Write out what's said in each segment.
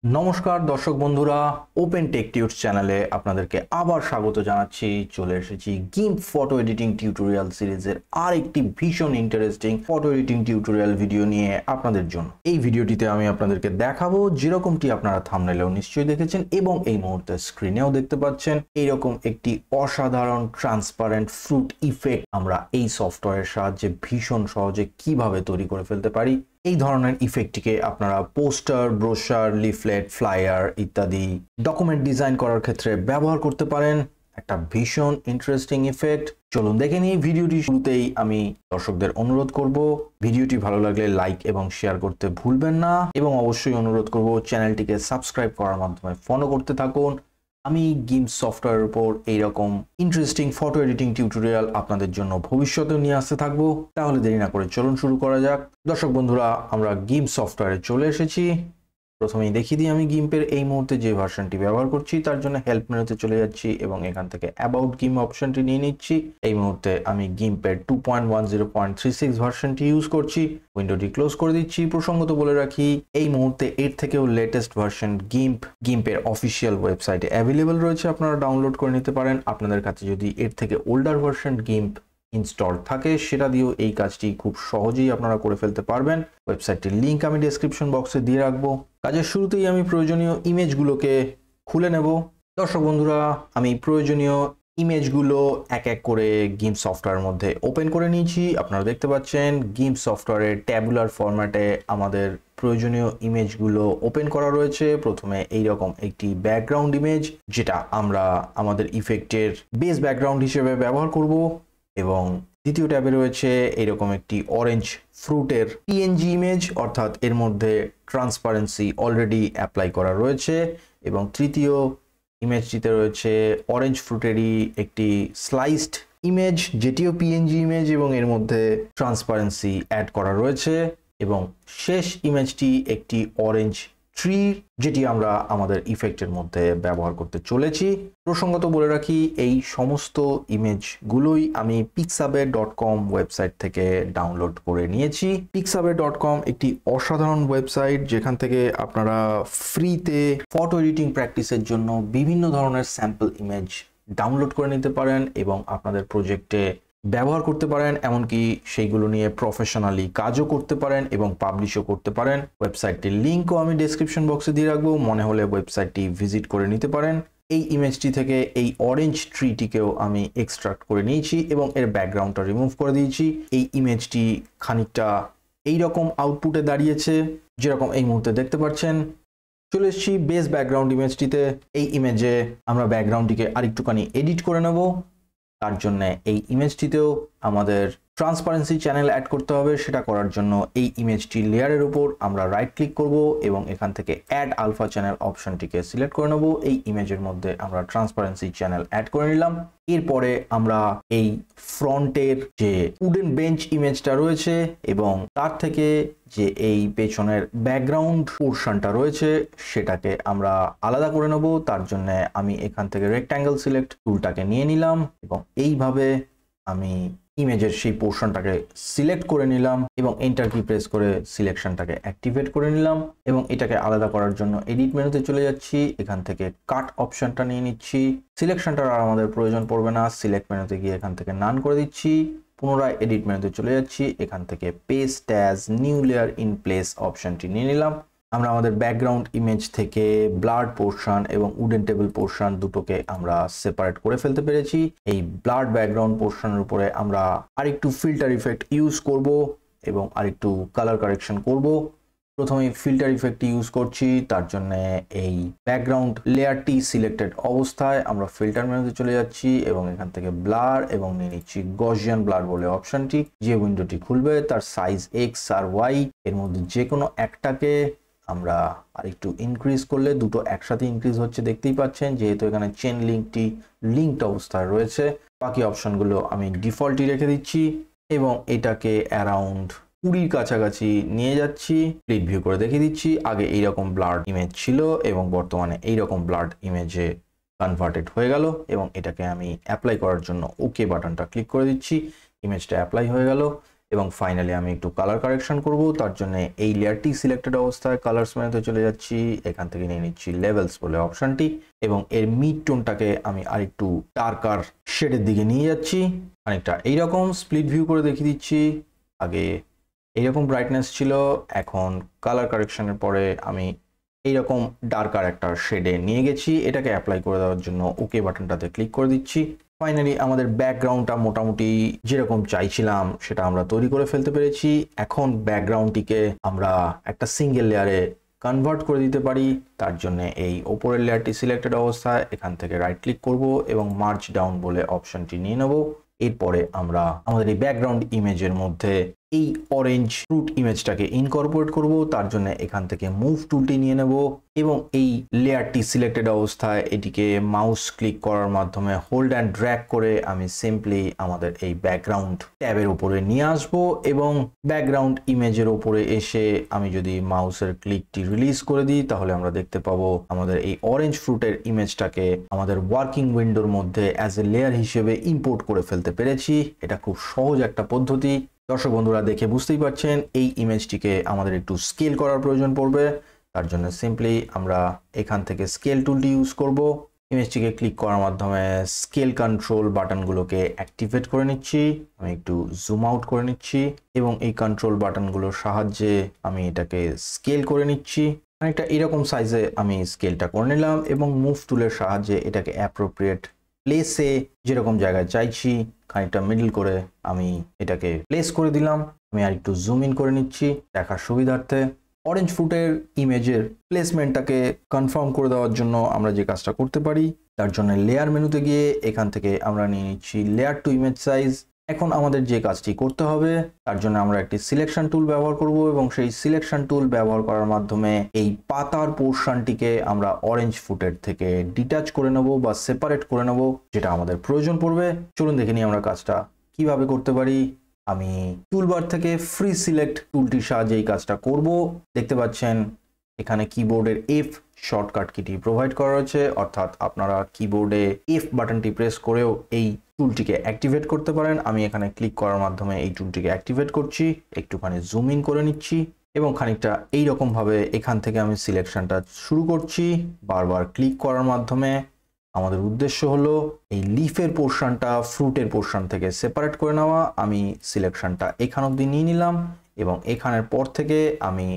নমস্কার দর্শক বন্ধুরা, ওপেন টেক টিউটস চ্যানেলে আপনাদেরকে আবার স্বাগত জানাচ্ছি। চলে এসেছি গিম্প ফটো এডিটিং টিউটোরিয়াল সিরিজের আরেকটি ভীষণ interesting photo editing tutorial video নিয়ে আপনাদের জন্য। এই ভিডিওটিতে আমি আপনাদেরকে দেখাবো, যেরকমটি আপনারা থাম্বনেলেও নিশ্চয়ই দেখেছেন এবং এই মুহূর্তে স্ক্রিনেও দেখতে পাচ্ছেন, এইরকম একটি অসাধারণ ট্রান্সপারেন্ট ফ্রুট ইফেক্ট আমরা এই সফটওয়্যারের সাহায্যে ভীষণ সহজে কিভাবে তৈরি করে ফেলতে পারি। এই ধরনের ইফেক্টটিকে আপনারা পোস্টার, ব্রোশার, লিফলেট, ফ্লায়ার ইত্যাদি ডকুমেন্ট ডিজাইন করার ক্ষেত্রে ব্যবহার করতে পারেন। একটা ভীষণ ইন্টারেস্টিং ইফেক্ট। চলুন দেখে নিই। ভিডিওটি শুরুতেই আমি দর্শকদের অনুরোধ করব, ভিডিওটি ভালো লাগলে লাইক এবং শেয়ার করতে ভুলবেন না, এবং অবশ্যই অনুরোধ করব চ্যানেলটিকে সাবস্ক্রাইব করার মাধ্যমে ফলো করতে থাকুন। আমি গিম্প সফটওয়্যারের উপর এইরকম ইন্টারেস্টিং ফটো এডিটিং টিউটোরিয়াল আপনাদের জন্য ভবিষ্যতে নিয়ে আসতে থাকবো। তাহলে দেরি না করে চলুন শুরু করা যাক। দর্শক বন্ধুরা, আমরা গিম্প সফটওয়্যারে চলে এসেছি। প্রথমেই দেখিয়ে দিই আমি গিম্পের এই মুহূর্তে যে ভার্সনটি ব্যবহার করছি। তার জন্য হেল্প মেনুতে চলে যাচ্ছি এবং এখান থেকে অ্যাবাউট গিম্প অপশনটি নিয়ে নিচ্ছি। এই মুহূর্তে আমি গিম্পের 2.10.36 ভার্সনটি ইউজ করছি। উইন্ডোটি ক্লোজ করে দিচ্ছি। প্রসঙ্গত বলে রাখি, এই মুহূর্তে এর থেকেও লেটেস্ট ভার্সন গিম্পের অফিসিয়াল ওয়েবসাইটে অ্যাভেলেবল রয়েছে, আপনারা ডাউনলোড করে নিতে পারেন। আপনাদের কাছে যদি এর থেকে ওল্ডার ভার্সন গিম্প ইনস্টল থাকে, সেটা দিয়েও এই কাজটি খুব সহজেই আপনারা করে ফেলতে পারবেন। ওয়েবসাইটটির লিঙ্ক আমি ডেসক্রিপশন বক্সে দিয়ে রাখবো। কাজের শুরুতেই আমি প্রয়োজনীয় ইমেজগুলোকে খুলে নেব। দর্শক বন্ধুরা, আমি প্রয়োজনীয় ইমেজগুলো এক এক করে গিম্প সফটওয়্যারের মধ্যে ওপেন করে নিয়েছি। আপনারা দেখতে পাচ্ছেন গিম্প সফটওয়্যারের ট্যাবুলার ফরম্যাটে আমাদের প্রয়োজনীয় ইমেজগুলো ওপেন করা রয়েছে। প্রথমে এইরকম একটি ব্যাকগ্রাউন্ড ইমেজ, যেটা আমরা আমাদের ইফেক্টের বেস ব্যাকগ্রাউন্ড হিসেবে ব্যবহার করব, এবং দ্বিতীয় ট্যাবে রয়েছে এরকম একটি অরেঞ্জ ফ্রুটের পিএনজি ইমেজ, অর্থাৎ এর মধ্যে ট্রান্সপারেন্সি অলরেডি অ্যাপ্লাই করা রয়েছে, এবং তৃতীয় ইমেজটিতে রয়েছে অরেঞ্জ ফ্রুটেরই একটি স্লাইসড ইমেজ, যেটিও পিএনজি ইমেজ এবং এর মধ্যে ট্রান্সপারেন্সি অ্যাড করা রয়েছে, এবং শেষ ইমেজটি একটি অরেঞ্জ ট্রি, যেটি আমরা আমাদের ইফেক্টের মধ্যে ব্যবহার করতে চলেছি। প্রসঙ্গত বলে রাখি, এই সমস্ত ইমেজগুলোই আমি pixabay.com ওয়েবসাইট থেকে ডাউনলোড করে নিয়েছি। pixabay.com একটি অসাধারণ ওয়েবসাইট, যেখান থেকে আপনারা ফ্রিতে ফটো এডিটিং প্র্যাকটিসের জন্য বিভিন্ন ধরনের স্যাম্পল ইমেজ ডাউনলোড করে নিতে পারেন এবং আপনাদের প্রজেক্টে ব্যবহার করতে পারেন। এমনকি সেইগুলো নিয়ে প্রফেশনালি কাজও করতে পারেন এবং পাবলিশও করতে পারেন। ওয়েবসাইটটির লিঙ্কও আমি ডেসক্রিপশন বক্সে দিয়ে রাখবো, মনে হলে ওয়েবসাইটটি ভিজিট করে নিতে পারেন। এই ইমেজটি থেকে এই অরেঞ্জ ট্রিটিকেও আমি এক্সট্রাক্ট করে নিয়েছি এবং এর ব্যাকগ্রাউন্ডটা রিমুভ করে দিয়েছি। এই ইমেজটি খানিকটা এইরকম আউটপুটে দাঁড়িয়েছে, যেরকম এই মুহূর্তে দেখতে পাচ্ছেন। চলে এসেছি বেস ব্যাকগ্রাউন্ড ইমেজটিতে। এই ইমেজে আমরা ব্যাকগ্রাউন্ডটিকে আরেকটুখানি এডিট করে নেব। তার জন্য এই ইমেজটিতেও আমাদের ট্রান্সপারেন্সি চ্যানেল অ্যাড করতে হবে। সেটা করার জন্য এই ইমেজটি লেয়ারের উপর আমরা রাইট ক্লিক করব এবং এখান থেকে অ্যাড আলফা চ্যানেল অপশনটিকে সিলেক্ট করে নেব। এই ইমেজের মধ্যে আমরা ট্রান্সপারেন্সি চ্যানেল অ্যাড করে নিলাম। এরপরে আমরা এই ফ্রন্টের যে উডেন বেঞ্চ ইমেজটা রয়েছে এবং তার থেকে যে এই পেছনের ব্যাকগ্রাউন্ড পোর্শনটা রয়েছে, সেটাকে আমরা আলাদা করে নেব। তার জন্য আমি এখান থেকে রেক্ট্যাঙ্গেল সিলেক্ট টুলটাকে নিয়ে নিলাম এবং এইভাবে আমি ইমেজের সেই পোর্শনটাকে সিলেক্ট করে নিলাম এবং এন্টার কি প্রেস করে সিলেকশনটাকে অ্যাক্টিভেট করে নিলাম। এবং এটাকে আলাদা করার জন্য এডিট মেনুতে চলে যাচ্ছি, এখান থেকে কাট অপশনটা নিয়ে নিচ্ছি। সিলেকশনটার আর আমাদের প্রয়োজন পড়বে না, সিলেক্ট মেনুতে গিয়ে এখান থেকে নান করে দিচ্ছি। পুনরায় এডিট মেনুতে চলে যাচ্ছি, এখান থেকে paste as new layer in place অপশনটি নিয়ে নিলাম। আমরা আমাদের ব্যাকগ্রাউন্ড ইমেজ থেকে ব্লাড পোর্শন এবং উডেন টেবিল পোর্শন দুটোকে আমরা সেপারেট করে ফেলতে পেরেছি। এই ব্লাড ব্যাকগ্রাউন্ড পোর্শনের উপরে আমরা আরেকটু ফিল্টার ইফেক্ট ইউজ করব এবং আরেকটু কালার কারেকশন করব। প্রথমে ফিল্টার ইফেক্ট ইউজ করছি, তার জন্য এই ব্যাকগ্রাউন্ড লেয়ারটি সিলেক্টেড অবস্থায় আমরা ফিল্টার মেনুতে চলে যাচ্ছি এবং এখান থেকে ব্লার এবং নিয়ে নিচ্ছি গসিয়ান ব্লার বলে অপশনটি। যে উইন্ডোটি খুলবে তার সাইজ এক্স আর ওয়াই এর মধ্যে যে কোনো একটাকে আমরা আরেকটু ইনক্রিজ করলে দুটো একসাথে ইনক্রিজ হচ্ছে, দেখতেই পাচ্ছেন, যেহেতু এখানে চেন লিঙ্কটি লিঙ্কড অবস্থায় রয়েছে। বাকি অপশনগুলো আমি ডিফল্টই রেখে দিচ্ছি এবং এটাকে অ্যারাউন্ড 20 কাছাকাছি নিয়ে যাচ্ছি। স্প্লিট ভিউ করে দেখিয়ে দিচ্ছি। আগে এইরকম ব্লাড ইমেজ ছিল এবং বর্তমানে এইরকম ব্লাড ইমেজে কনভার্টেড হয়ে গেল এবং এটাকে আমি অ্যাপ্লাই করার জন্য ওকে বাটনটা ক্লিক করে দিচ্ছি। ইমেজটা অ্যাপ্লাই হয়ে গেল এবং ফাইনালি আমি একটু কালার কারেকশন করব। তার জন্য এই লেয়ারটি সিলেক্টেড অবস্থায় কালার্স মেনুতে চলে যাচ্ছি, এখান থেকে নিয়ে নিচ্ছি লেভেলস বলে অপশনটি এবং এর মিড টোনটাকে আমি আরেকটু ডার্কার শেডের দিকে নিয়ে যাচ্ছি। খানিকটা এইরকম স্প্লিট ভিউ করে দেখিয়ে দিচ্ছি। আগে এইরকম ব্রাইটনেস ছিল, এখন কালার কারেকশনের পরে আমি এইরকম ডার্কার একটা শেডে নিয়ে গেছি। এটাকে অ্যাপ্লাই করে দেওয়ার জন্য ওকে বাটনটাতে ক্লিক করে দিচ্ছি। ফাইনালি আমাদের ব্যাকগ্রাউন্ডটা মোটামুটি যেরকম চাইছিলাম সেটা আমরা তৈরি করে ফেলতে পেরেছি। এখন ব্যাকগ্রাউন্ডটিকে আমরা একটা সিঙ্গেল লেয়ারে কনভার্ট করে দিতে পারি। তার জন্য এই ওপরের লেয়ারটি সিলেক্টেড অবস্থায় এখান থেকে রাইট ক্লিক করব এবং মার্জ ডাউন বলে অপশনটি নিয়ে নেব। এরপরে আমরা আমাদের এই ব্যাকগ্রাউন্ড ইমেজের মধ্যে এই অরেঞ্জ ফ্রুট ইমেজটাকে ইনকর্পোরেট করব। তার জন্য এখান থেকে মুভ টুলটি নিয়ে নেব এবং এই লেয়ারটি সিলেক্টেড অবস্থায় এটিকে মাউস ক্লিক করার মাধ্যমে হোল্ড অ্যান্ড ড্র্যাগ করে আমি সিম্পলি আমাদের এই ব্যাকগ্রাউন্ড ট্যাবের উপরে নিয়ে আসব এবং ব্যাকগ্রাউন্ড ইমেজের উপরে এসে আমি যদি মাউসের ক্লিকটি রিলিজ করে দিই তাহলে আমরা দেখতে পাবো আমাদের এই অরেঞ্জ ফ্রুটের ইমেজটাকে আমাদের ওয়ার্কিং উইন্ডোর মধ্যে অ্যাজ এ লেয়ার হিসেবে ইম্পোর্ট করে ফেলতে পেরেছি। এটা খুব সহজ একটা পদ্ধতি। দর্শক বন্ধুরা দেখে বুঝতেই পারছেন এই ইমেজটিকে আমাদের একটু স্কেল করার প্রয়োজন পড়বে। তার জন্য সিম্পলি আমরা এখান থেকে স্কেল টুলটি ইউজ করব। ইমেজটিকে ক্লিক করার মাধ্যমে স্কেল কন্ট্রোল বাটনগুলোকে অ্যাক্টিভেট করে নিচ্ছি। আমি একটু জুম আউট করে নিচ্ছি এবং এই কন্ট্রোল বাটনগুলোর সাহায্যে আমি এটাকে স্কেল করে নিচ্ছি। অনেকটা এরকম সাইজে আমি স্কেলটা করে নিলাম এবং মুভ টুলের সাহায্যে এটাকে অ্যাপ্রোপ্রিয়েট প্লেসে যেরকম জায়গায় চাইছি খানিকটা মিডল করে আমি এটাকে প্লেস করে দিলাম। আমি আর একটু জুম ইন করে নিচ্ছি দেখার সুবিধার্থে। অরেঞ্জ ফ্রুটের ইমেজের প্লেসমেন্টটাকে কনফার্ম করে দেওয়ার জন্য আমরা যে কাজটা করতে পারি, তার জন্য লেয়ার মেনুতে গিয়ে এখান থেকে আমরা নিয়ে নিচ্ছি লেয়ার টু ইমেজ সাইজ। এখন আমাদের যে কাজটি করতে হবে তার জন্য আমরা একটি সিলেকশন টুল ব্যবহার করব এবং সেই সিলেকশন টুল ব্যবহার করার মাধ্যমে এই পাতার পোর্শনটিকে আমরা অরেঞ্জ ফ্রুটের থেকে ডিটাচ করে নেব বা সেপারেট করে নেব, যেটা আমাদের প্রয়োজন পড়বে। চলুন দেখে নিই আমরা কাজটা কিভাবে করতে পারি। আমি টুলবার থেকে ফ্রি সিলেক্ট টুলটির সাহায্যে এই কাজটা করব। দেখতে পাচ্ছেন এখানে কিবোর্ডের এফ শর্টকাট কিটি প্রোভাইড করা রয়েছে, অর্থাৎ আপনারা কিবোর্ডে এফ বাটনটি প্রেস করেও এই টুলটিকে অ্যাক্টিভেট করতে পারেন। আমি এখানে ক্লিক করার মাধ্যমে এই টুলটিকে অ্যাক্টিভেট করছি। একটুখানি জুম ইন করে নিচ্ছি এবং খানিকটা এইরকম ভাবে এখান থেকে আমি সিলেকশনটা শুরু করছি। বারবার ক্লিক করার মাধ্যমে আমাদের উদ্দেশ্য হলো এই লিফের পোর্শনটা ফ্রুটের পোর্শন থেকে সেপারেট করে নেওয়া। আমি সিলেকশনটা এখান অবধি নিয়ে নিলাম এবং এখানের পর থেকে আমি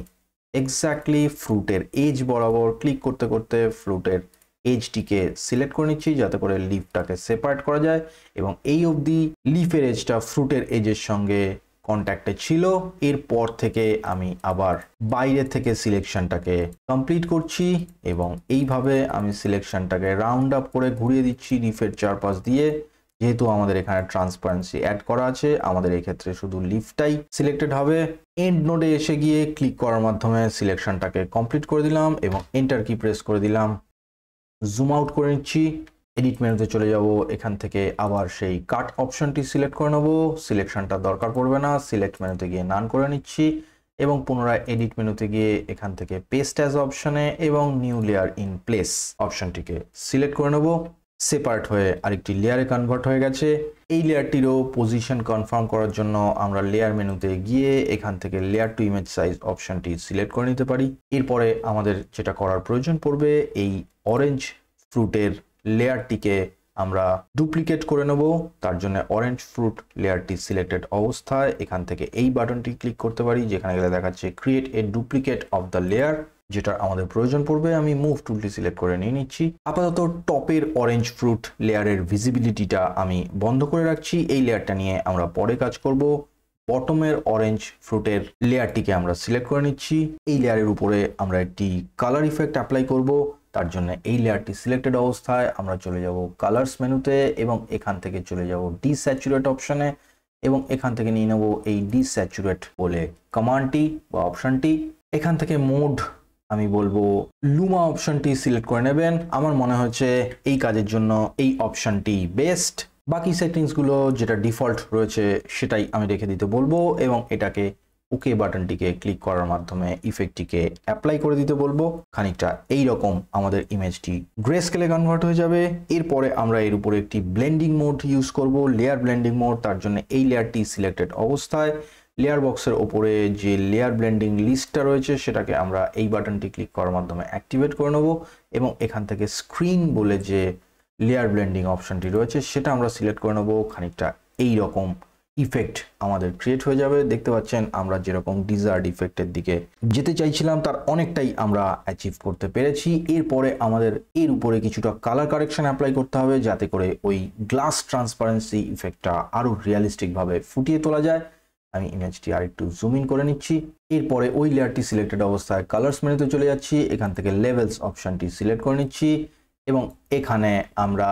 এক্স্যাক্টলি ফ্রুটের এজ বরাবর ক্লিক করতে করতে ফ্রুটের এজটিকে সিলেক্ট করে নিচ্ছি যাতে করে লিফটাকে সেপারেট করা যায় এবং এই অবধি লিফের এজটা ফ্রুটের এজের সঙ্গে কন্ট্যাক্টে ছিল। এরপর থেকে আমি আবার বাইরে থেকে সিলেকশনটাকে কমপ্লিট করছি এবং এইভাবে আমি সিলেকশনটাকে রাউন্ড আপ করে ঘুরিয়ে দিচ্ছি লিফের চারপাশ দিয়ে। যেহেতু আমাদের এখানে ট্রান্সপারেন্সি অ্যাড করা আছে, আমাদের এই ক্ষেত্রে শুধু লিফটাই সিলেক্টেড হবে। এন্ড নোডে এসে গিয়ে ক্লিক করার মাধ্যমে সিলেকশনটাকে কমপ্লিট করে দিলাম এবং এন্টার কি প্রেস করে দিলাম। জুম আউট করে নিচ্ছি, এডিট মেনুতে চলে যাব। এখান থেকে আবার সেই কাট অপশনটি সিলেক্ট করে নেব। সিলেকশনটা দরকার পড়বে না, সিলেক্ট মেনুতে গিয়ে নান করে নিচ্ছি এবং পুনরায় এডিট মেনুতে গিয়ে এখান থেকে পেস্ট অ্যাজ অপশনে এবং নিউ লেয়ার ইন প্লেস অপশনটিকে সিলেক্ট করে নেব। সেপারেট হয়ে আরেকটি লেয়ারে কনভার্ট হয়ে গেছে। এই লেয়ারটিরও পজিশন কনফার্ম করার জন্য আমরা লেয়ার মেনুতে গিয়ে এখান থেকে লেয়ার টু ইমেজ সাইজ অপশনটি সিলেক্ট করে নিতে পারি। এরপরে আমাদের যেটা করার প্রয়োজন পড়বে, এই অরেঞ্জ ফ্রুটের লেয়ারটিকে আমরা ডুপ্লিকেট করে নেব। তার জন্য অরেঞ্জ ফ্রুট লেয়ারটি সিলেক্টেড অবস্থায় এখান থেকে এই বাটনটি ক্লিক করতে পারি, যেখানে গেলে দেখাচ্ছে create a duplicate of the layer, যেটা আমাদের প্রয়োজন পড়বে। আমি মুভ টুলটি সিলেক্ট করে নিয়ে নিচ্ছি। আপাতত টপের অরেঞ্জ ফ্রুট লেয়ারের ভিজিবিলিটিটা আমি বন্ধ করে রাখছি। এই লেয়ারটা নিয়ে আমরা পরে কাজ করব। বটমের অরেঞ্জ ফ্রুটের লেয়ারটিকে আমরা সিলেক্ট করে নিচ্ছি। এই লেয়ারের উপরে আমরা একটি কালার ইফেক্ট অ্যাপ্লাই করব। তার জন্য এই লেয়ারটি সিলেক্টেড অবস্থায় আমরা চলে যাব কালার্স মেনুতে এবং এখান থেকে চলে যাব ডিস্যাচুরেট অপশনে এবং এখান থেকে নিয়ে নেব এই ডিস্যাচুরেট বলে কমান্ডটি বা অপশনটি। এখান থেকে মোড আমি বলবো লুমা অপশনটি সিলেক্ট করে নেবেন। আমার মনে হচ্ছে এই কাজের জন্য এই অপশনটি বেস্ট। বাকি সেটিংসগুলো যেটা ডিফল্ট রয়েছে সেটাই আমি রেখে দিতে বলবো এবং এটাকে ওকে বাটনটিকে ক্লিক করার মাধ্যমে ইফেক্টটিকে অ্যাপ্লাই করে দিতে বলবো। খানিকটা এই রকম আমাদের ইমেজটি গ্রে স্কেলে কনভার্ট হয়ে যাবে। এরপরে আমরা এর উপরে একটি ব্লেন্ডিং মোড ইউজ করব, লেয়ার ব্লেন্ডিং মোড। তার জন্য এই লেয়ারটি সিলেক্টেড অবস্থায় লেয়ার বক্সের ওপরে যে লেয়ার ব্লেন্ডিং লিস্টটা রয়েছে সেটাকে আমরা এই বাটনটি ক্লিক করার মাধ্যমে অ্যাক্টিভেট করে নেব এবং এখান থেকে স্ক্রিন বলে যে লেয়ার ব্লেন্ডিং অপশনটি রয়েছে সেটা আমরা সিলেক্ট করে নেব। খানিকটা এই রকম ইফেক্ট আমাদের ক্রিয়েট হয়ে যাবে। দেখতে পাচ্ছেন আমরা যেরকম ডিজায়ার্ড ইফেক্টের দিকে যেতে চাইছিলাম তার অনেকটাই আমরা অ্যাচিভ করতে পেরেছি। এরপরে আমাদের এর উপরে কিছুটা কালার কারেকশন অ্যাপ্লাই করতে হবে যাতে করে ওই গ্লাস ট্রান্সপারেন্সি ইফেক্টটা আরো রিয়েলিস্টিক ভাবে ফুটিয়ে তোলা যায়। আমি ইমেজটি আরেকটু জুম ইন করে নিচ্ছি। এরপরে ওই লেয়ারটি সিলেক্টেড অবস্থায় কালার্স মেনুতে চলে যাচ্ছি, এখান থেকে লেভেলস অপশনটি সিলেক্ট করে নিচ্ছি এবং এখানে আমরা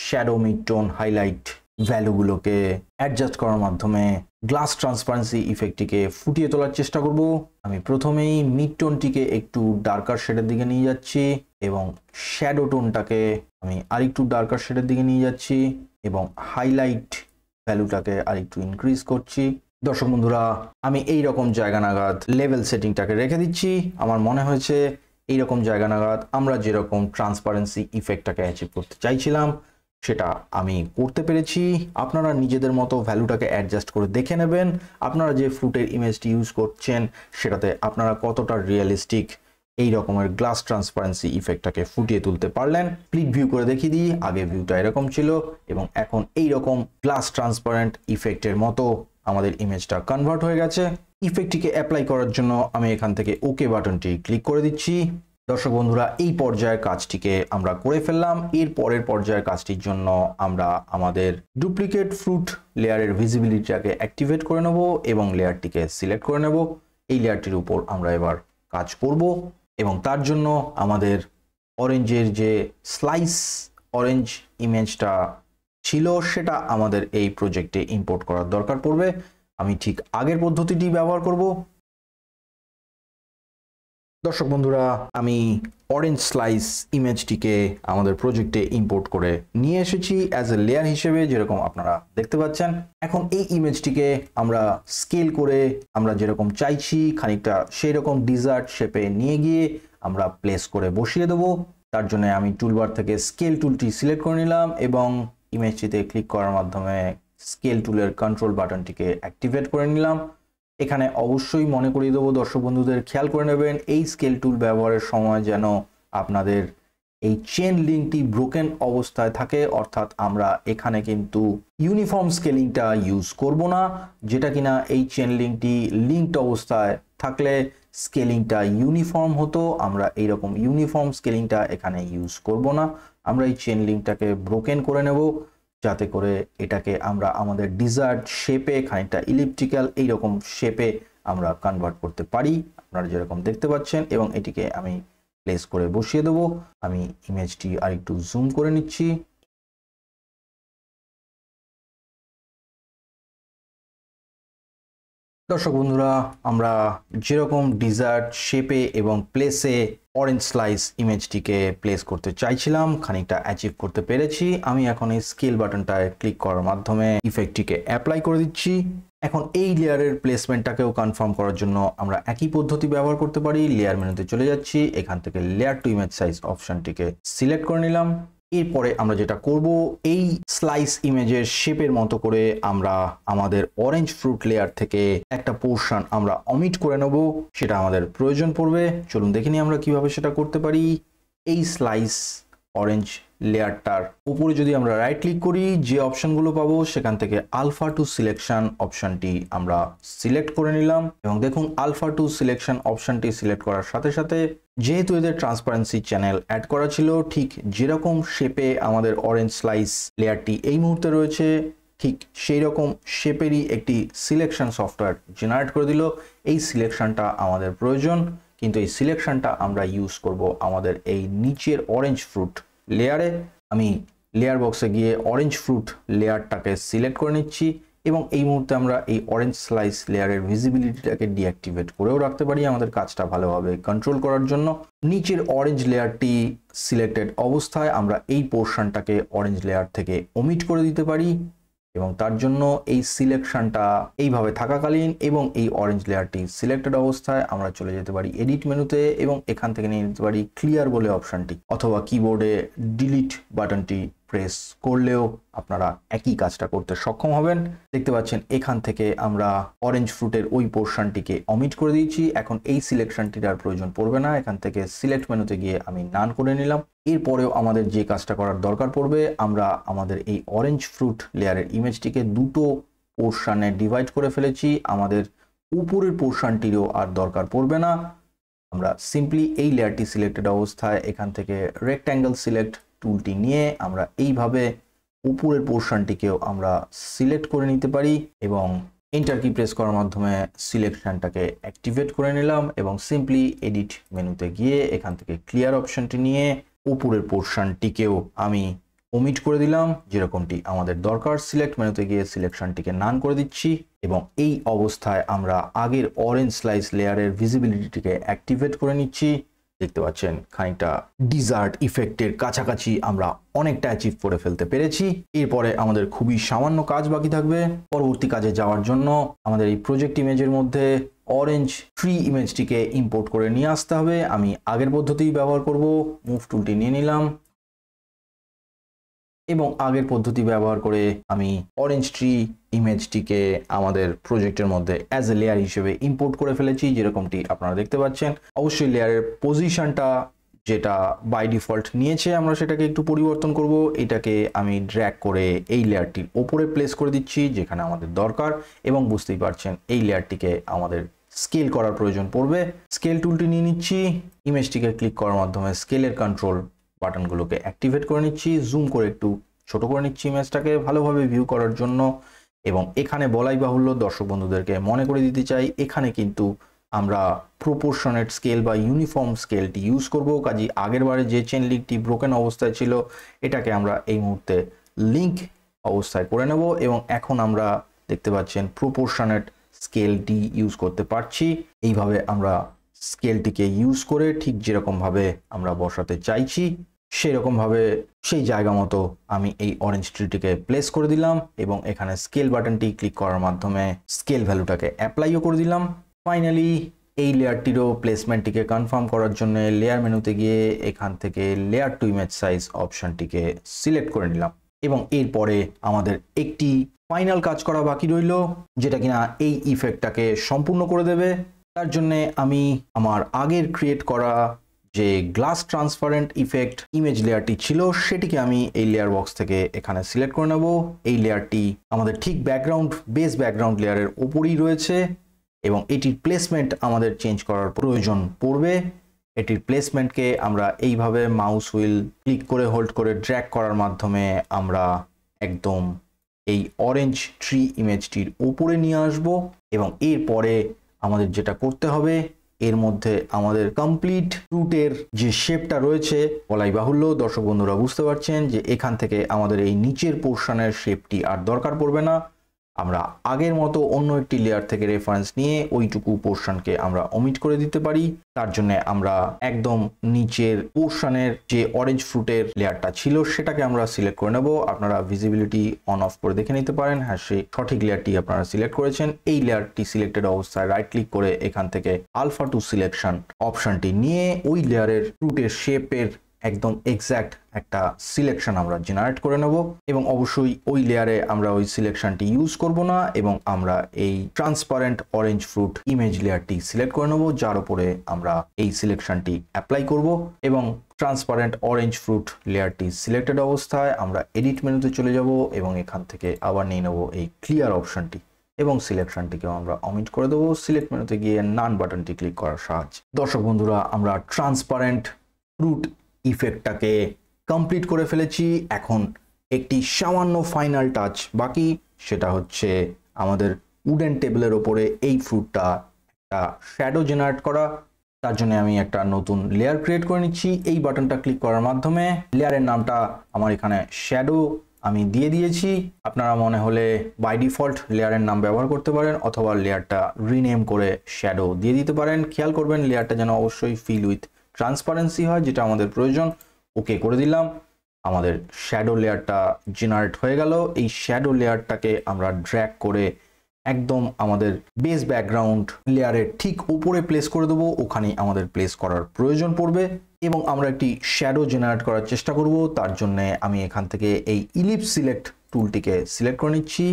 শ্যাডো, মিড টোন, হাইলাইট ভ্যালুগুলোকে অ্যাডজাস্ট করার মাধ্যমে গ্লাস ট্রান্সপারেন্সি ইফেক্টটিকে ফুটিয়ে তোলার চেষ্টা করব। আমি প্রথমেই মিড টোনটিকে একটু ডার্কার শেডের দিকে নিয়ে যাচ্ছি এবং শ্যাডো টোনটাকে আমি আরেকটু ডার্কার শেডের দিকে নিয়ে যাচ্ছি এবং হাইলাইট ভ্যালুটাকে আরেকটু ইনক্রিজ করছি। দর্শক বন্ধুরা, আমি এই রকম জায়গা নাগাদ লেভেল সেটিংটাকে রেখে দিচ্ছি। আমার মনে হয়েছে এই রকম জায়গা নাগাদ আমরা যেরকম ট্রান্সপারেন্সি ইফেক্টটাকে অ্যাচিভ করতে চাইছিলাম সেটা আমি করতে পেরেছি। আপনারা নিজেদের মতো ভ্যালুটাকে অ্যাডজাস্ট করে দেখে নেবেন আপনারা যে ফ্রুটের ইমেজটি ইউজ করছেন সেটাতে আপনারা কতটা রিয়েলিস্টিক এই রকমের গ্লাস ট্রান্সপারেন্সি ইফেক্টটাকে ফুটিয়ে তুলতে পারলেন। স্প্লিট ভিউ করে দেখিয়ে দিই। আগে ভিউটা এরকম ছিল এবং এখন এই রকম গ্লাস ট্রান্সপারেন্ট ইফেক্টের মতো আমাদের ইমেজটা কনভার্ট হয়ে গেছে। ইফেক্টটিকে অ্যাপ্লাই করার জন্য আমি এখান থেকে ওকে বাটনটি ক্লিক করে দিচ্ছি। দর্শক বন্ধুরা, এই পর্যায়ের কাজটিকে আমরা করে ফেললাম। এর পরের পর্যায়ের কাজটির জন্য আমরা আমাদের ডুপ্লিকেট ফ্রুট লেয়ারের ভিজিবিলিটিটাকে অ্যাক্টিভেট করে নেব এবং লেয়ারটিকে সিলেক্ট করে নেব। এই লেয়ারটির উপর আমরা এবার কাজ করব এবং তার জন্য আমাদের অরেঞ্জের যে স্লাইস অরেঞ্জ ইমেজটা ছিল সেটা আমাদের এই প্রজেক্টে ইম্পোর্ট করার দরকার পড়বে। আমি ঠিক আগের পদ্ধতিটি ব্যবহার করব। দর্শক বন্ধুরা, আমি অরেঞ্জ স্লাইস ইমেজটিকে আমাদের প্রজেক্টে ইম্পোর্ট করে নিয়ে এসেছি অ্যাজ এ লেয়ার হিসেবে, যেরকম আপনারা দেখতে পাচ্ছেন। এখন এই ইমেজটিকে আমরা স্কেল করে আমরা যেরকম চাইছি খানিকটা সেই রকম ডিজার্ট শেপে নিয়ে গিয়ে আমরা প্লেস করে বসিয়ে দেবো। তার জন্য আমি টুলবার থেকে স্কেল টুলটি সিলেক্ট করে নিলাম এবং ইমেজটিতে ক্লিক করার মাধ্যমে স্কেল টুলের কন্ট্রোল বাটনটিকে অ্যাক্টিভেট করে নিলাম। এখানে অবশ্যই মনে করিয়ে দেবো দর্শক বন্ধুদের, খেয়াল করে নেবেন এই স্কেল টুল ব্যবহারের সময় যেন আপনাদের এই চেন লিঙ্কটি ব্রোকেন অবস্থায় থাকে, অর্থাৎ আমরা এখানে কিন্তু ইউনিফর্ম স্কেলিংটা ইউজ করব না, যেটা কিনা এই চেন লিঙ্কটি লিঙ্কড অবস্থায় থাকলে স্কেলিংটা ইউনিফর্ম হতো। আমরা এইরকম ইউনিফর্ম স্কেলিংটা এখানে ইউজ করব না। আমরা এই চেন লিঙ্কটাকে ব্রোকেন করে নেব যাতে করে এটাকে আমরা আমাদের ডিজায়ার্ড শেপে খানিকটা ইলিপ্টিক্যাল এইরকম শেপে আমরা কনভার্ট করতে পারি, আপনারা যেরকম দেখতে পাচ্ছেন। এবং এটিকে আমি প্লেস করে বসিয়ে দেবো। আমি ইমেজটি আরেকটু জুম করে নিচ্ছি। দর্শক বন্ধুরা, আমরা যেরকম ডিজায়ার্ড শেপে এবং প্লেসে অরেঞ্জ স্লাইস ইমেজটিকে প্লেস করতে চাইছিলাম খানিকটা অ্যাচিভ করতে পেরেছি। আমি এখন এই স্কেল বাটনটায় ক্লিক করার মাধ্যমে ইফেক্টটিকে অ্যাপ্লাই করে দিচ্ছি। এখন এই লেয়ারের প্লেসমেন্টটাকেও কনফার্ম করার জন্য আমরা একই পদ্ধতি ব্যবহার করতে পারি। লেয়ার মেনুতে চলে যাচ্ছি, এখান থেকে লেয়ার টু ইমেজ সাইজ অপশনটিকে সিলেক্ট করে নিলাম। এরপরে আমরা যেটা করব, এই স্লাইস ইমেজের শেপের মতো করে আমরা আমাদের অরেঞ্জ ফ্রুট লেয়ার থেকে একটা পোর্শন আমরা অমিট করে নেব, সেটা আমাদের প্রয়োজন পড়বে। চলুন দেখে নিই আমরা কিভাবে সেটা করতে পারি। এই স্লাইস অরেঞ্জ লেয়ারটার উপরে যদি আমরা রাইট ক্লিক করি, যে অপশনগুলো পাবো সেখান থেকে আলফা টু সিলেকশন অপশনটি আমরা সিলেক্ট করে নিলাম এবং দেখুন আলফা টু সিলেকশন অপশনটি সিলেক্ট করার সাথে সাথে যেহেতু এদের ট্রান্সপারেন্সি চ্যানেল অ্যাড করা ছিল, ঠিক যেরকম শেপে আমাদের অরেঞ্জ স্লাইস লেয়ারটি এই মুহূর্তে রয়েছে ঠিক সেই রকম শেপেরই একটি সিলেকশন সফটওয়্যার জেনারেট করে দিল। এই সিলেকশনটা আমাদের প্রয়োজন, কিন্তু এই সিলেকশনটা আমরা ইউজ করব আমাদের এই নিচের অরেঞ্জ ফ্রুট লেয়ারে। আমি লেয়ার বক্সে গিয়ে অরেঞ্জ ফ্রুট লেয়ারটাকে সিলেক্ট করে নিচ্ছি এবং এই মুহূর্তে আমরা এই অরেঞ্জ স্লাইস লেয়ারের ভিজিবিলিটিটাকে ডিঅ্যাক্টিভেট করেও রাখতে পারি আমাদের কাজটা ভালোভাবে কন্ট্রোল করার জন্য। নিচের অরেঞ্জ লেয়ারটি সিলেক্টেড অবস্থায় আমরা এই পোর্শনটাকে অরেঞ্জ লেয়ার থেকে ওমিট করে দিতে পারি এবং তার জন্য এই সিলেকশনটা এইভাবে থাকাকালীন এবং এই অরেঞ্জ লেয়ারটি সিলেক্টেড অবস্থায় আমরা চলে যেতে পারি এডিট মেনুতে এবং এখান থেকে নিয়ে নিতে পারি ক্লিয়ার বলে অপশনটি, অথবা কিবোর্ডে ডিলিট বাটনটি প্রেস করলেও আপনারা একই কাজটা করতে সক্ষম হবেন। দেখতে পাচ্ছেন এখান থেকে আমরা অরেঞ্জ ফ্রুটের ওই পোর্শনটিকে অমিট করে দিয়েছি। এখন এই সিলেকশনটির আর প্রয়োজন পড়বে না। এখান থেকে সিলেক্ট মেনুতে গিয়ে আমি নান করে নিলাম। এরপরেও আমাদের যে কাজটা করার দরকার পড়বে, আমরা আমাদের এই অরেঞ্জ ফ্রুট লেয়ারের ইমেজটিকে দুটো পোর্শনে ডিভাইড করে ফেলেছি। আমাদের উপরের পোর্শনটিরও আর দরকার পড়বে না। আমরা সিম্পলি এই লেয়ারটি সিলেক্টেড অবস্থায় এখান থেকে রেক্ট্যাঙ্গেল সিলেক্ট টুলটি নিয়ে আমরা এইভাবে উপরের পোর্শনটিকেও আমরা সিলেক্ট করে নিতে পারি এবং এন্টার কি প্রেস করার মাধ্যমে সিলেকশনটাকে অ্যাক্টিভেট করে নিলাম এবং সিম্পলি এডিট মেনুতে গিয়ে এখান থেকে ক্লিয়ার অপশনটি নিয়ে উপরের পোর্শনটিকেও আমি ওমিট করে দিলাম যেরকমটি আমাদের দরকার। সিলেক্ট মেনুতে গিয়ে সিলেকশনটিকে নান করে দিচ্ছি এবং এই অবস্থায় আমরা আগের অরেঞ্জ স্লাইস লেয়ারের ভিজিবিলিটিকে অ্যাক্টিভেট করে নিচ্ছি। দেখতে পাচ্ছেন খানিকটা ডিজার্ট ইফেক্টের কাছাকাছি আমরা অনেকটা অ্যাচিভ করে ফেলতে পেরেছি। এরপরে আমাদের খুবই সামান্য কাজ বাকি থাকবে। পরবর্তী কাজে যাওয়ার জন্য আমাদের এই প্রজেক্ট ইমেজের মধ্যে অরেঞ্জ ট্রি ইমেজটিকে ইম্পোর্ট করে নিয়ে আসতে হবে। আমি আগের পদ্ধতিই ব্যবহার করব। মুভ টুলটি নিয়ে নিলাম এবং আগের পদ্ধতি ব্যবহার করে আমি অরেঞ্জ ট্রি ইমেজটিকে আমাদের প্রজেক্টের মধ্যে অ্যাজ এ লেয়ার হিসেবে ইম্পোর্ট করে ফেলেছি যেরকমটি আপনারা দেখতে পাচ্ছেন। অবশ্যই লেয়ারের পজিশনটা যেটা বাই ডিফল্ট নিয়েছে আমরা সেটাকে একটু পরিবর্তন করব। এটাকে আমি ড্র্যাগ করে এই লেয়ারটির ওপরে প্লেস করে দিচ্ছি যেখানে আমাদের দরকার এবং বুঝতেই পারছেন এই লেয়ারটিকে আমাদের স্কেল করার প্রয়োজন পড়বে। স্কেল টুলটি নিয়ে নিচ্ছি, ইমেজটিকে ক্লিক করার মাধ্যমে স্কেলের কন্ট্রোল বাটনগুলোকে অ্যাক্টিভেট করে নিচ্ছি, জুম করে একটু ছোট করে নিচ্ছি ইমেজটাকে ভালোভাবে ভিউ করার জন্য। এবং এখানে বলাই বাহুল্য দর্শক বন্ধুদেরকে মনে করে দিতে চাই এখানে কিন্তু আমরা প্রপোর্শনেট স্কেল বা ইউনিফর্ম স্কেলটি ইউজ করব। কাজেই আগের বারে যে চেন লিঙ্কটি ব্রোকেন অবস্থায় ছিল এটাকে আমরা এই মুহূর্তে লিঙ্ক অবস্থায় করে নেব এবং এখন আমরা দেখতে পাচ্ছেন প্রপোর্শনেট স্কেলটি ইউজ করতে পারছি। এইভাবে আমরা স্কেলটিকে ইউজ করে ঠিক যেরকমভাবে আমরা বসাতে চাইছি সেরকমভাবে সেই জায়গা মতো আমি এই অরেঞ্জ ট্রিটিকে প্লেস করে দিলাম এবং এখানে স্কেল বাটনটি ক্লিক করার মাধ্যমে স্কেল ভ্যালুটাকে অ্যাপ্লাইও করে দিলাম। ফাইনালি এই লেয়ারটিরও প্লেসমেন্টটিকে কনফার্ম করার জন্য লেয়ার মেনুতে গিয়ে এখান থেকে লেয়ার টু ইমেজ সাইজ অপশনটিকে সিলেক্ট করে নিলাম এবং এরপরে আমাদের একটি ফাইনাল কাজ করা বাকি রইল যেটা কিনা এই ইফেক্টটাকে সম্পূর্ণ করে দেবে। তার জন্য আমি আমার আগের ক্রিয়েট করা যে গ্লাস ট্রান্সপারেন্ট ইফেক্ট ইমেজ লেয়ারটি ছিল সেটিকে আমি এই লেয়ার বক্স থেকে এখানে সিলেক্ট করে নেব। এই লেয়ারটি আমাদের ঠিক ব্যাকগ্রাউন্ড বেস ব্যাকগ্রাউন্ড লেয়ারের ওপরেই রয়েছে এবং এটির প্লেসমেন্ট আমাদের চেঞ্জ করার প্রয়োজন পড়বে। এটির প্লেসমেন্টকে আমরা এইভাবে মাউস হুইল ক্লিক করে হোল্ড করে ড্র্যাগ করার মাধ্যমে আমরা একদম এই অরেঞ্জ ট্রি ইমেজটির উপরে নিয়ে আসব এবং এরপরে আমাদের যেটা করতে হবে এর মধ্যে আমাদের কমপ্লিট ফ্রুটের যে শেপটা রয়েছে বলাই বাহুল্য দর্শক বন্ধুরা বুঝতে পারছেন যে এখান থেকে আমাদের এই নিচের পোর্শনের শেপটি আর দরকার পড়বে না। আমরা আগের মতো অন্য একটি লেয়ার থেকে রেফারেন্স নিয়ে ওইটুকু পোর্শনকে আমরা ওমিট করে দিতে পারি। তার জন্য আমরা একদম নিচের পোর্শনের যে অরেঞ্জ ফ্রুটের লেয়ারটা ছিল সেটাকে আমরা সিলেক্ট করে নেব। আপনারা ভিজিবিলিটি অন অফ করে দেখে নিতে পারেন, হ্যাঁ সেই সঠিক লেয়ারটি আপনারা সিলেক্ট করেছেন। এই লেয়ারটি সিলেক্টেড অবস্থায় রাইট ক্লিক করে এখান থেকে আলফা টু সিলেকশন অপশনটি নিয়ে ওই লেয়ারের ফ্রুটের শেপের একদম এক্সাক্ট একটা সিলেকশন আমরা জেনারেট করে নেব এবং অবশ্যই ওই লেয়ারে আমরা ওই সিলেকশনটি ইউজ করব না এবং আমরা এই ট্রান্সপারেন্ট অরেঞ্জ ফ্রুট ইমেজ লেয়ারটি সিলেক্ট করে নেব যার উপরে আমরা এই সিলেকশনটি অ্যাপ্লাই করব এবং ট্রান্সপারেন্ট অরেঞ্জ ফ্রুট লেয়ারটি সিলেক্টেড অবস্থায় আমরা এডিট মেনুতে চলে যাব এবং এখান থেকে আবার নিয়ে নেব এই ক্লিয়ার অপশনটি এবং সিলেকশনটিকেও আমরা অমিট করে দেবো। সিলেক্ট মেনুতে গিয়ে নান বাটনটি ক্লিক করার সাহায্যে দর্শক বন্ধুরা আমরা ট্রান্সপারেন্ট ফ্রুট ইফেক্টটাকে কমপ্লিট করে ফেলেছি। এখন একটি সামান্য ফাইনাল টাচ বাকি, সেটা হচ্ছে আমাদের উডেন টেবিলের ওপরে এই ফ্রুটটা একটা শ্যাডো জেনারেট করা। তার জন্য আমি একটা নতুন লেয়ার ক্রিয়েট করে নিচ্ছি। এই বাটনটা ক্লিক করার মাধ্যমে লেয়ারের নামটা আমার এখানে শ্যাডো আমি দিয়ে দিয়েছি। আপনারা মনে হলে বাই ডিফল্ট লেয়ারের নাম ব্যবহার করতে পারেন অথবা লেয়ারটা রিনেম করে শ্যাডো দিয়ে দিতে পারেন। খেয়াল করবেন লেয়ারটা যেন অবশ্যই ফিল উইথ ট্রান্সপারেন্সি হয় যেটা আমাদের প্রয়োজন। ওকে করে দিলাম, আমাদের শ্যাডো লেয়ারটা জেনারেট হয়ে গেল। এই শ্যাডো লেয়ারটাকে আমরা ড্র্যাগ করে একদম আমাদের বেস ব্যাকগ্রাউন্ড লেয়ারের ঠিক উপরে প্লেস করে দেবো, ওখানেই আমাদের প্লেস করার প্রয়োজন পড়বে। এবং আমরা একটি শ্যাডো জেনারেট করার চেষ্টা করব। তার জন্য আমি এখান থেকে এই ইলিপস সিলেক্ট টুলটিকে সিলেক্ট করে নিচ্ছি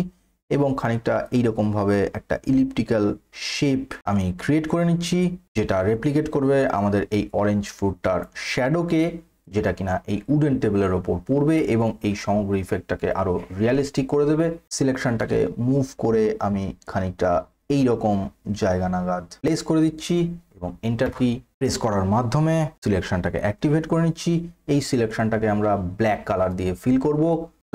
এবং খানিকটা এইরকম ভাবে একটা ইলিপ্টিক্যাল শেপ আমি ক্রিয়েট করে নিচ্ছি, যেটা রেপ্লিকেট করবে আমাদের এই অরেঞ্জ ফ্রুটটার শ্যাডোকে, যেটা কিনা এই উডেন টেবিলের ওপর পড়বে এবং এই সমগ্র ইফেক্টটাকে আরো রিয়েলিস্টিক করে দেবে। সিলেকশনটাকে মুভ করে আমি খানিকটা এইরকম জায়গা নাগাদ প্লেস করে দিচ্ছি এবং এন্টার কি প্রেস করার মাধ্যমে সিলেকশনটাকে অ্যাক্টিভেট করে নিচ্ছি। এই সিলেকশনটাকে আমরা ব্ল্যাক কালার দিয়ে ফিল করব।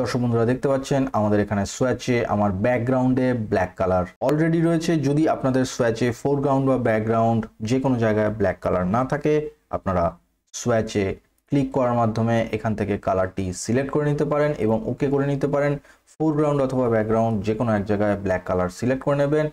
দর্শক বন্ধুরা দেখতে পাচ্ছেন আমাদের এখানে সোয়াচে আমার ব্যাকগ্রাউন্ডে ব্ল্যাক কালার অলরেডি রয়েছে। যদি আপনাদের সোয়াচে ফোরগ্রাউন্ড বা ব্যাকগ্রাউন্ড যে কোনো জায়গায় ব্ল্যাক কালার না থাকে, আপনারা সোয়াচে ক্লিক করার মাধ্যমে এখান থেকে কালারটি সিলেক্ট করে নিতে পারেন এবং ওকে করে নিতে পারেন। ফোরগ্রাউন্ড অথবা ব্যাকগ্রাউন্ড যে কোনো এক জায়গায় ব্ল্যাক কালার সিলেক্ট করে নেবেন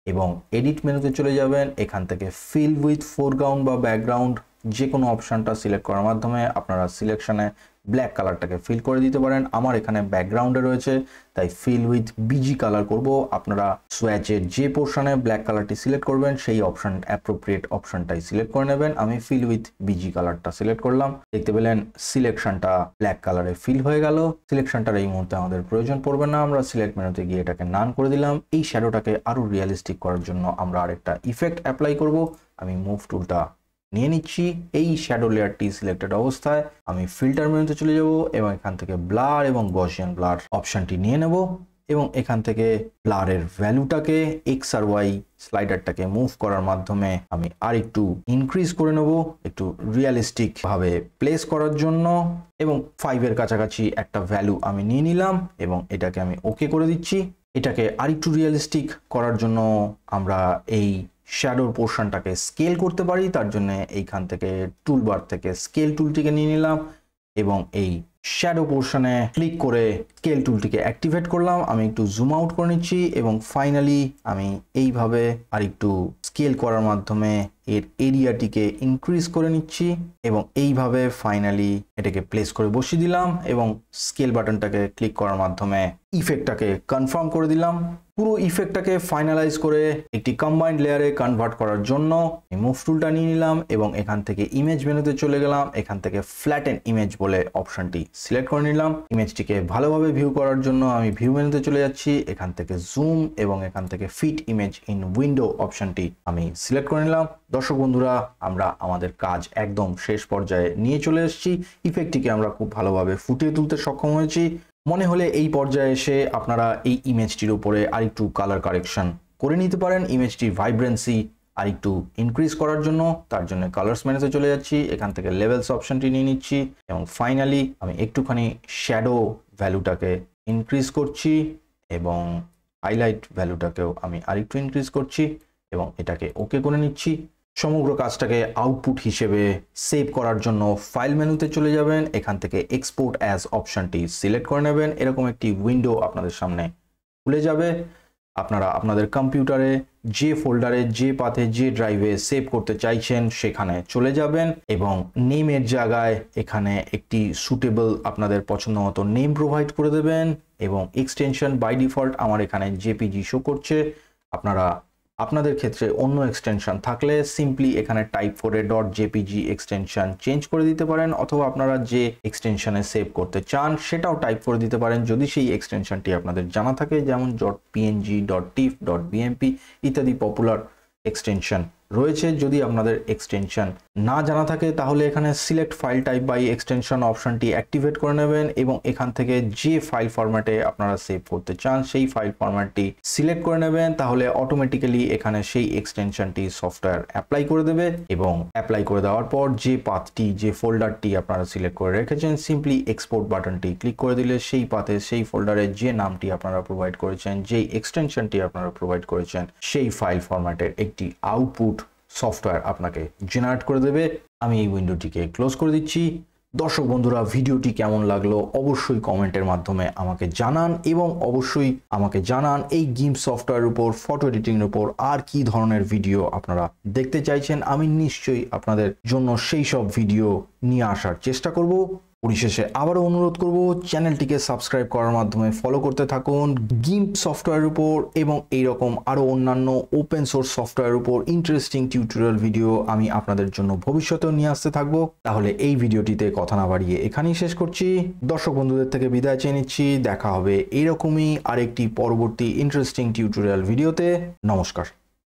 এবং এডিট মেনুতে চলে যাবেন। এখান থেকে ফিল উইথ ফোরগ্রাউন্ড বা ব্যাকগ্রাউন্ড যে কোনো অপশনটা সিলেক্ট করার মাধ্যমে আপনারা সিলেকশনে ব্ল্যাক কালারটাকে ফিল করে দিতে পারেন। আমার এখানে ব্যাকগ্রাউন্ডে রয়েছে তাই ফিল উইথ বিজি কালার করব। আপনারা সোয়াচের যে পোর্শনে ব্ল্যাক কালারটি সিলেক্ট করবেন সেই অপশন অ্যাপ্রোপ্রিয়েট অপশনটাই সিলেক্ট করে নেবেন। আমি ফিল উইথ বিজি কালারটা সিলেক্ট করলাম। দেখতে পেলেন সিলেকশনটা ব্ল্যাক কালারে ফিল হয়ে গেল। সিলেকশনটার এই মুহূর্তে আমাদের প্রয়োজন পড়বে না, আমরা সিলেক্ট মেনুতে গিয়ে এটাকে নান করে দিলাম। এই শ্যাডোটাকে আরো রিয়েলিস্টিক করার জন্য আমরা আরেকটা ইফেক্ট অ্যাপ্লাই করব। আমি মুভ টুলটা নিয়ে নিচ্ছি। এই শ্যাডো লেয়ারটি সিলেক্টেড অবস্থায় আমি ফিল্টার মেনুতে চলে যাব এবং এখান থেকে ব্লার এবং গসিয়ান ব্লার অপশনটি নিয়ে নেব এবং এখান থেকে ব্লারের ভ্যালুটাকে এক্স আর ওয়াই স্লাইডারটাকে মুভ করার মাধ্যমে আমি আর একটু ইনক্রিজ করে নেব, একটু রিয়েলিস্টিক ভাবে প্লেস করার জন্য। এবং 5 এর কাছাকাছি একটা ভ্যালু আমি নিয়ে নিলাম এবং এটাকে আমি ওকে করে দিচ্ছি। এটাকে আর একটু রিয়েলিস্টিক করার জন্য আমরা এই শ্যাডোর পোর্শনটাকে স্কেল করতে পারি। তার জন্য এইখান থেকে টুলবার থেকে স্কেল টুলটিকে নিয়ে নিলাম এবং এই শ্যাডো পোর্শনে ক্লিক করে স্কেল টুলটিকে অ্যাক্টিভেট করলাম। আমি একটু জুম আউট করে নিচ্ছি এবং ফাইনালি আমি এইভাবে আর একটু স্কেল করার মাধ্যমে এর এরিয়াটিকে ইনক্রিজ করে নিচ্ছি এবং এইভাবে ফাইনালি এটাকে প্লেস করে বসিয়ে দিলাম এবং স্কেল বাটনটাকে ক্লিক করার মাধ্যমে ইফেক্টটাকে কনফার্ম করে দিলাম। পুরো ইফেক্টটাকে ফাইনালাইজ করে একটি কম্বাইন্ড লেয়ারে কনভার্ট করার জন্য মুভ টুলটা নিয়ে নিলাম এবং এখান থেকে ইমেজ মেনুতে চলে গেলাম। এখান থেকে ফ্ল্যাটেন ইমেজ বলে অপশনটি সিলেক্ট করে নিলাম। ইমেজটিকে ভালোভাবে ভিউ করার জন্য আমি ভিউ মেনুতে চলে যাচ্ছি। এখান থেকে জুম এবং এখান থেকে ফিট ইমেজ ইন উইন্ডো অপশনটি আমি সিলেক্ট করে নিলাম। দর্শক বন্ধুরা, আমরা আমাদের কাজ একদম শেষ পর্যায়ে নিয়ে চলে এসেছি। ইফেক্টটিকে আমরা খুব ভালোভাবে ফুটিয়ে তুলতে সক্ষম হয়েছি। মনে হলে এই পর্যায়ে এসে আপনারা এই ইমেজটির উপরে আরেকটু কালার কারেকশন করে নিতে পারেন। ইমেজটির ভাইব্রেন্সি আরেকটু ইনক্রিজ করার জন্য তার জন্য কালার্স মেনুতে চলে যাচ্ছি। এখান থেকে লেভেলস অপশনটি নিয়ে নিচ্ছি এবং ফাইনালি আমি একটুখানি শ্যাডো ভ্যালুটাকে ইনক্রিজ করছি এবং হাইলাইট ভ্যালুটাকেও আমি আরেকটু ইনক্রিজ করছি এবং এটাকে ওকে করে নিচ্ছি। সমগ্র কাজটাকে আউটপুট হিসেবে সেভ করার জন্য ফাইল মেনুতে চলে যাবেন। এখান থেকে এক্সপোর্ট অ্যাজ অপশনটি সিলেক্ট করে নেবেন। এরকম একটি উইন্ডো আপনাদের সামনে খুলে যাবে। আপনারা আপনাদের কম্পিউটারে যে ফোল্ডারে, যে পাথে, যে ড্রাইভে সেভ করতে চাইছেন সেখানে চলে যাবেন এবং নেমের জায়গায় এখানে একটি সুটেবল আপনাদের পছন্দ মতো নেম প্রোভাইড করে দেবেন এবং এক্সটেনশন বাই ডিফল্ট আমার এখানে জেপিজি শো করছে। আপনারা আপনাদের ক্ষেত্রে অন্য এক্সটেনশন থাকলে সিম্পলি এখানে টাইপ করে .jpg এক্সটেনশন চেঞ্জ করে দিতে পারেন অথবা আপনারা যে এক্সটেনশনে সেভ করতে চান সেটাও টাইপ করে দিতে পারেন যদি সেই এক্সটেনশনটি আপনাদের জানা থাকে, যেমন .png, .tif, .bmp ইত্যাদি পপুলার এক্সটেনশন রয়েছে। যদি আপনাদের এক্সটেনশন না জানা থাকে তাহলে এখানে select file type by extension অপশনটি অ্যাক্টিভেট করে নেবেন এবং এখান থেকে যে ফাইল ফরম্যাটে আপনারা সেভ করতে চান সেই ফাইল ফরম্যাটটি সিলেক্ট করে নেবেন। তাহলে অটোমেটিক্যালি এখানে সেই এক্সটেনশনটি সফটওয়্যার অ্যাপ্লাই করে দেবে এবং অ্যাপ্লাই করে দেওয়ার পর যে পাথটি, যে ফোল্ডারটি আপনারা সিলেক্ট করে রেখেছেন সিম্পলি এক্সপোর্ট বাটনটি ক্লিক করে দিলে সেই পাথে, সেই ফোল্ডারে যে নামটি আপনারা প্রোভাইড করেছেন, যেই এক্সটেনশনটি আপনারা প্রোভাইড করেছেন সেই ফাইল ফরম্যাটের একটি আউটপুট সফটওয়্যার আপনাকে জেনারেট করে দেবে। আমি এই উইন্ডোটিকে ক্লোজ করে দিচ্ছি। দর্শক বন্ধুরা, ভিডিওটি কেমন লাগলো অবশ্যই কমেন্টের মাধ্যমে আমাকে জানান এবং অবশ্যই আমাকে জানান এই গিম্প সফটওয়্যারের উপর, ফটো এডিটিং এর উপর আর কি ধরনের ভিডিও আপনারা দেখতে চাইছেন। আমি নিশ্চয়ই আপনাদের জন্য সেই সব ভিডিও নিয়ে আসার চেষ্টা করব। পরিশেষে আবারও অনুরোধ করব চ্যানেলটিকে সাবস্ক্রাইব করার মাধ্যমে ফলো করতে থাকুন গিম্প সফটওয়্যারের উপর এবং এইরকম আরও অন্যান্য ওপেন সোর্স সফটওয়্যারের উপর ইন্টারেস্টিং টিউটোরিয়াল ভিডিও আমি আপনাদের জন্য ভবিষ্যতেও নিয়ে আসতে থাকবো। তাহলে এই ভিডিওটিতে কথা না বাড়িয়ে এখানেই শেষ করছি। দর্শক বন্ধুদের থেকে বিদায় চেয়ে নিচ্ছি। দেখা হবে এইরকমই আরেকটি পরবর্তী ইন্টারেস্টিং টিউটোরিয়াল ভিডিওতে। নমস্কার।